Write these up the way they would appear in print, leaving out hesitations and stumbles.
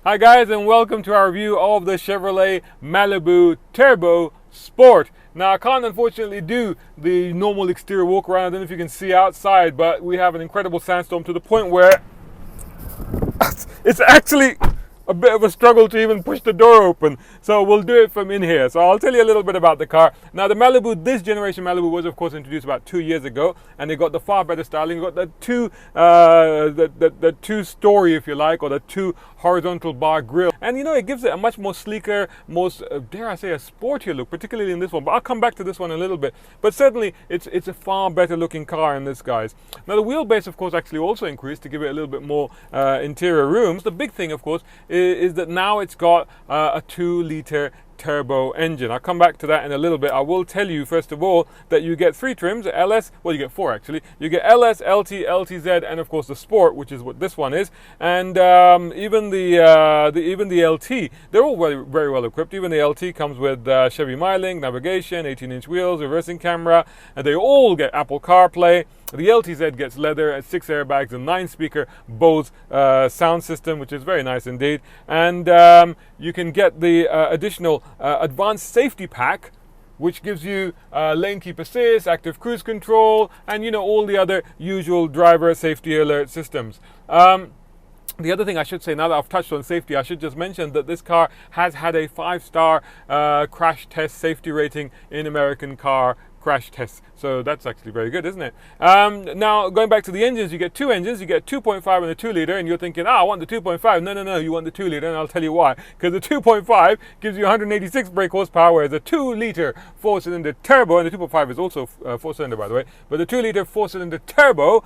Hi guys, and welcome to our review of the Chevrolet Malibu Turbo Sport. Now I can't unfortunately do the normal exterior walk around. I don't know if you can see outside, but we have an incredible sandstorm to the point where it's actually a bit of a struggle to even push the door open. So we'll do it from in here. So I'll tell you a little bit about the car. Now the Malibu, this generation Malibu was of course introduced about 2 years ago, and they got the far better styling. You got the two-story, if you like, or the two horizontal bar grille. And you know, it gives it a much more sleeker, more, dare I say, a sportier look, particularly in this one. But I'll come back to this one in a little bit. But certainly it's a far better looking car in this, guys. Now the wheelbase of course actually also increased to give it a little bit more interior room. The big thing of course is that now it's got a 2-liter turbo engine. I'll come back to that in a little bit. I will tell you first of all that you get 3 trims, LS, well you get 4 actually. You get LS, LT, LTZ, and of course the Sport, which is what this one is. And even the LT, they're all very well equipped. Even the LT comes with Chevy MyLink, navigation, 18-inch wheels, reversing camera, and they all get Apple CarPlay. The LTZ gets leather, 6 airbags, and 9-speaker Bose sound system, which is very nice indeed. And you can get the additional advanced safety pack, which gives you lane keep assist, active cruise control, and you know, all the other usual driver safety alert systems. The other thing I should say, now that I've touched on safety, I should just mention that this car has had a 5-star crash test safety rating in American Car Crash Tests. So that's actually very good, isn't it? Now, going back to the engines, you get 2 engines. You get 2.5 and a 2-liter, and you're thinking, I want the 2.5. No, you want the 2-liter, and I'll tell you why. Because the 2.5 gives you 186 brake horsepower, whereas the 2-liter 4-cylinder turbo, and the 2.5 is also 4-cylinder, by the way, but the 2-liter 4-cylinder turbo,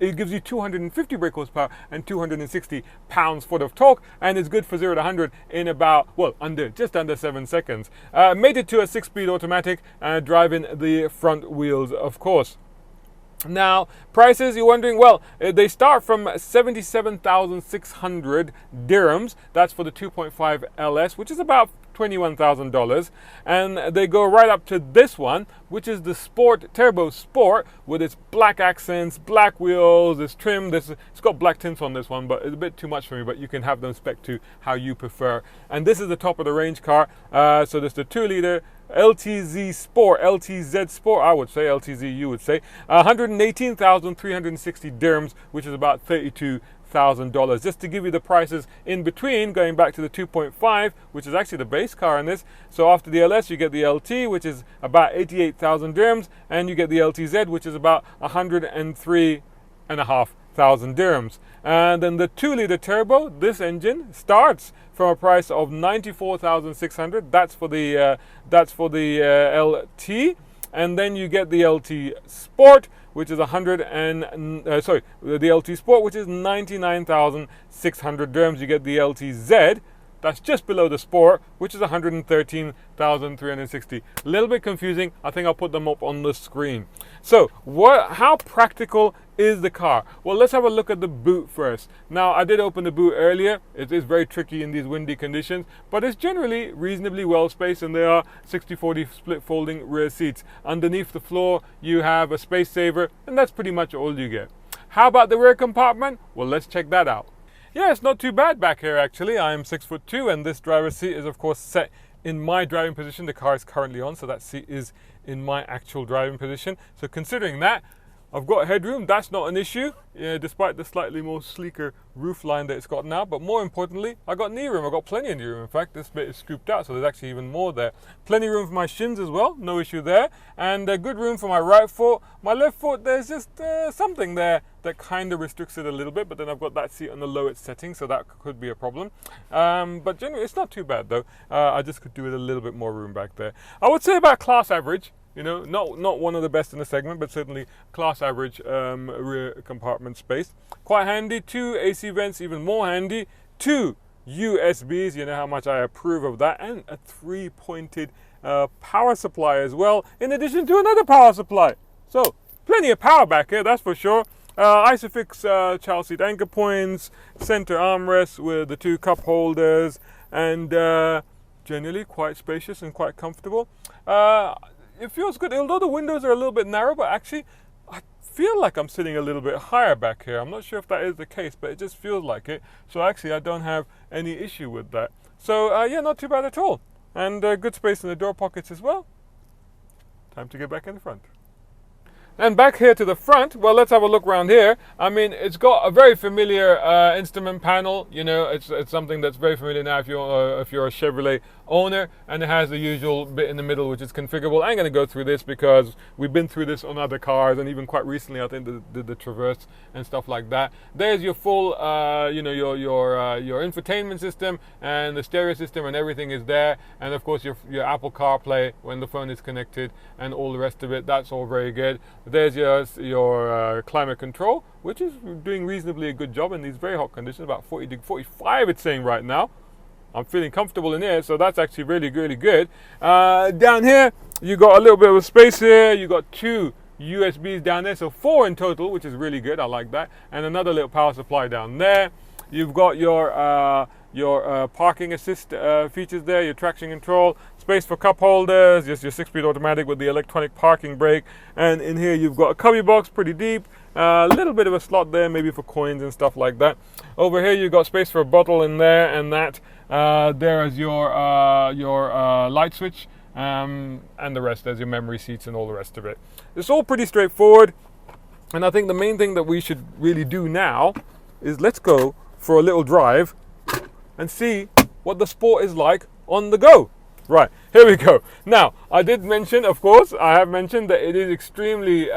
it gives you 250 brake horsepower and 260 pounds-foot of torque, and it's good for 0 to 100 in about, well, just under 7 seconds. Made it to a 6-speed automatic, driving the front wheels, of course. Now, prices, you're wondering, well, they start from 77,600 dirhams. That's for the 2.5 LS, which is about $21,000, and they go right up to this one, which is the Sport Turbo Sport, with its black accents, black wheels, this trim. It's got black tints on this one, but it's a bit too much for me, but you can have them spec to how you prefer. And this is the top of the range car. So there's the 2-liter LTZ Sport, LTZ Sport, I would say, LTZ you would say, 118,360 dirhams, which is about $32,000. Just to give you the prices in between, going back to the 2.5, which is actually the base car in this. So after the LS, you get the LT, which is about 88,000 dirhams, and you get the LTZ, which is about 103,500 dirhams. And then the 2-liter turbo, this engine starts from a price of 94,600. That's for the LT, and then you get the LT Sport, which is the LT Sport, which is 99,600 dirhams. You get the LTZ, that's just below the Sport, which is 113,360. A little bit confusing. I think I'll put them up on the screen. So, how practical is the car? Well, let's have a look at the boot first. Now, I did open the boot earlier. It is very tricky in these windy conditions, but it's generally reasonably well spaced, and there are 60-40 split folding rear seats. Underneath the floor, you have a space saver, and that's pretty much all you get. How about the rear compartment? Well, let's check that out. Yeah, it's not too bad back here actually. I am 6'2", and this driver's seat is of course set in my driving position. The car is currently on, so that seat is in my actual driving position. So considering that, I've got headroom. That's not an issue, despite the slightly more sleeker roof line that it's got now. But more importantly, I got knee room. I got plenty of knee room. In fact, this bit is scooped out, so there's actually even more there. Plenty of room for my shins as well. No issue there. And good room for my right foot. My left foot, there's just something there that kind of restricts it a little bit. But then I've got that seat on the lowest setting, so that could be a problem. But generally, it's not too bad though. I just could do with a little bit more room back there. I would say about class average. You know, not one of the best in the segment, but certainly class average rear compartment space. Quite handy. 2 AC vents, even more handy. 2 USBs, you know how much I approve of that. And a 3-pointed power supply as well, in addition to another power supply. So, plenty of power back here, that's for sure. Isofix child seat anchor points, center armrest with the 2 cup holders, and generally quite spacious and quite comfortable. It feels good, although the windows are a little bit narrow, but actually I feel like I'm sitting a little bit higher back here. I'm not sure if that is the case, but it just feels like it. So actually I don't have any issue with that. So yeah, not too bad at all. And good space in the door pockets as well. Time to get back in the front. And back here to the front, well, let's have a look around here. I mean, it's got a very familiar instrument panel. You know, it's something that's very familiar now if you're a Chevrolet owner, and it has the usual bit in the middle which is configurable. I'm going to go through this because we've been through this on other cars, and even quite recently I think the Traverse and stuff like that. There's your full, you know, your infotainment system and the stereo system, and everything is there. And of course your Apple CarPlay when the phone is connected, and all the rest of it. That's all very good. There's your climate control, which is doing reasonably a good job in these very hot conditions, about 40 to 45 it's saying right now. I'm feeling comfortable in here, so that's actually really, really good. Down here, you got a little bit of a space here. You got 2 USBs down there, so 4 in total, which is really good. I like that. And another little power supply down there. You've got your parking assist features there, your traction control, space for cup holders, just your 6-speed automatic with the electronic parking brake. And in here, you've got a cubby box, pretty deep. A little bit of a slot there, maybe for coins and stuff like that. Over here, you've got space for a bottle in there, and that. There is your light switch, and the rest. There's your memory seats and all the rest of it. It's all pretty straightforward, and I think the main thing that we should really do now is let's go for a little drive and see what the Sport is like on the go. Right, here we go. Now, I did mention, of course, I have mentioned that it is extremely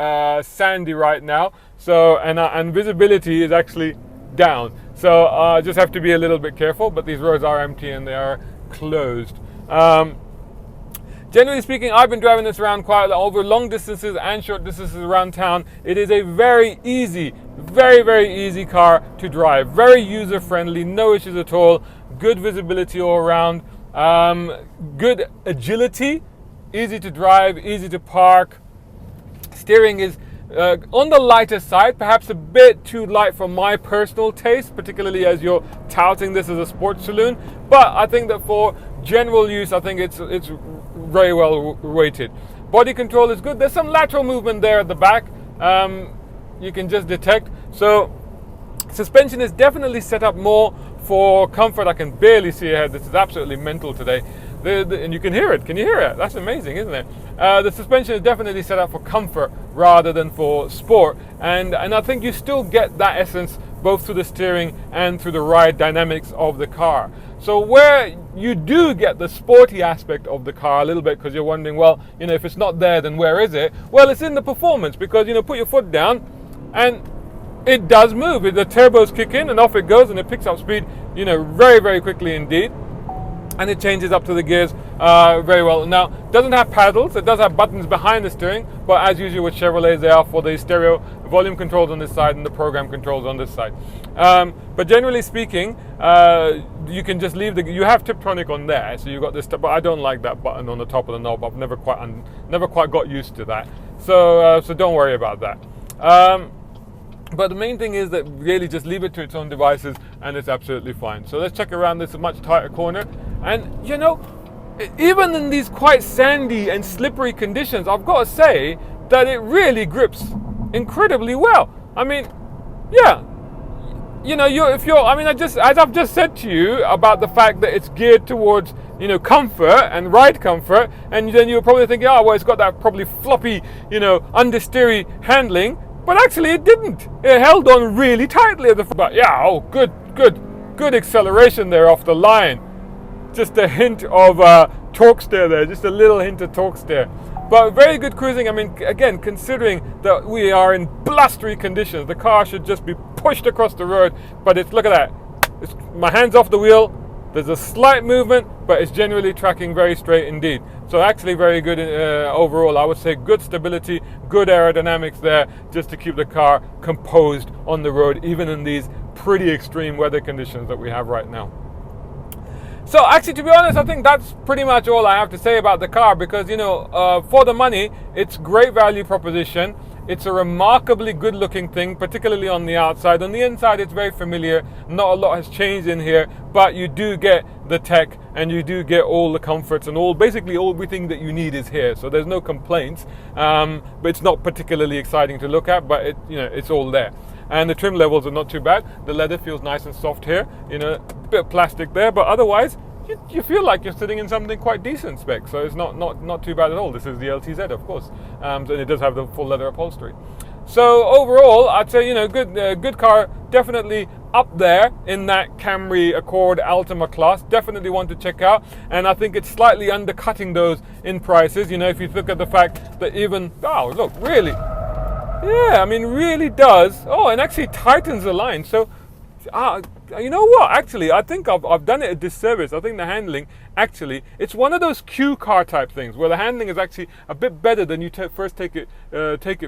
sandy right now, so and visibility is actually down. So just have to be a little bit careful, but these roads are empty and they are closed. Generally speaking, I've been driving this around quite a lot, over long distances and short distances around town. It is a very easy, very, very easy car to drive. Very user friendly, no issues at all. Good visibility all around. Good agility, easy to drive, easy to park. Steering is on the lighter side, perhaps a bit too light for my personal taste, particularly as you're touting this as a sports saloon. But I think that for general use, I think it's very well weighted. Body control is good. There's some lateral movement there at the back. You can just detect. So suspension is definitely set up more for comfort. I can barely see ahead. This is absolutely mental today. And you can hear it. Can you hear it? That's amazing, isn't it? The suspension is definitely set up for comfort rather than for sport. And I think you still get that essence both through the steering and through the ride dynamics of the car. So where you do get the sporty aspect of the car a little bit, because you're wondering, well, you know, if it's not there, then where is it? Well, it's in the performance, because, you know, put your foot down and it does move. The turbos kick in and off it goes, and it picks up speed, you know, very, very quickly indeed. And it changes up to the gears very well. Now, it doesn't have paddles. It does have buttons behind the steering, but as usual with Chevrolets, they are for the stereo volume controls on this side and the program controls on this side. But generally speaking, you can just leave you have Tiptronic on there, so you've got this, but I don't like that button on the top of the knob. I've never quite got used to that. So don't worry about that. But the main thing is that really just leave it to its own devices and it's absolutely fine. So let's check around this much tighter corner. And you know, even in these quite sandy and slippery conditions, I've got to say that it really grips incredibly well. I mean, yeah, you know, as I've just said to you about the fact that it's geared towards, you know, comfort and ride comfort, and then you're probably thinking, oh, well, it's got that probably floppy, you know, understeery handling. But actually it didn't. It held on really tightly at the front. But yeah, oh, good acceleration there off the line. Just a hint of torque steer there, just a little hint of torque steer. But very good cruising. I mean, again, considering that we are in blustery conditions, the car should just be pushed across the road. But look at that. My hand's off the wheel. There's a slight movement, but it's generally tracking very straight indeed. So actually very good overall. I would say good stability, good aerodynamics there, just to keep the car composed on the road, even in these pretty extreme weather conditions that we have right now. So actually, to be honest, I think that's pretty much all I have to say about the car, because, you know, for the money, it's great value proposition. It's a remarkably good looking thing, particularly on the outside. On the inside, it's very familiar. Not a lot has changed in here, but you do get the tech, and you do get all the comforts, and basically everything that you need is here. So there's no complaints, but it's not particularly exciting to look at, but it's all there. And the trim levels are not too bad. The leather feels nice and soft here, a bit of plastic there, but otherwise you feel like you're sitting in something quite decent spec. So it's not too bad at all. This is the LTZ, of course, and it does have the full leather upholstery. So overall, I'd say good car, definitely up there in that Camry, Accord, Altima class. Definitely one to check out, and I think it's slightly undercutting those in prices. If you look at the fact that look, really, yeah, I mean, really does. Oh, and actually tightens the line. So, you know what? Actually, I think I've done it a disservice. I think the handling, actually, it's one of those Q car type things where the handling is actually a bit better than you first take it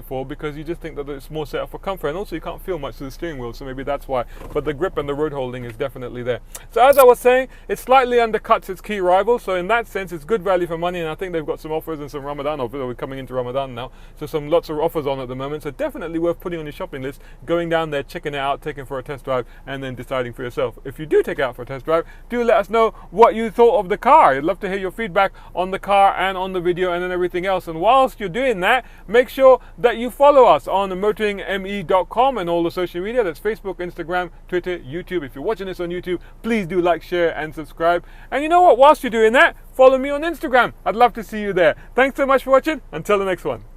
for, because you just think that it's more set up for comfort, and also you can't feel much to the steering wheel, so maybe that's why. But the grip and the road holding is definitely there. So as I was saying, it slightly undercuts its key rival. So in that sense, it's good value for money, and I think they've got some offers and some Ramadan offers. We're coming into Ramadan now, so lots of offers on at the moment. So definitely worth putting on your shopping list, going down there, checking it out, taking for a test drive, and then deciding for yourself. If you do take it out for a test drive, do let us know what you thought of the car. I'd love to hear your feedback on the car and on the video and then everything else. And whilst you're doing that, make sure that you follow us on motoringme.com and all the social media. That's Facebook, Instagram, Twitter, YouTube. If you're watching this on YouTube, please do like, share, and subscribe. And you know what? Whilst you're doing that, follow me on Instagram. I'd love to see you there. Thanks so much for watching. Until the next one.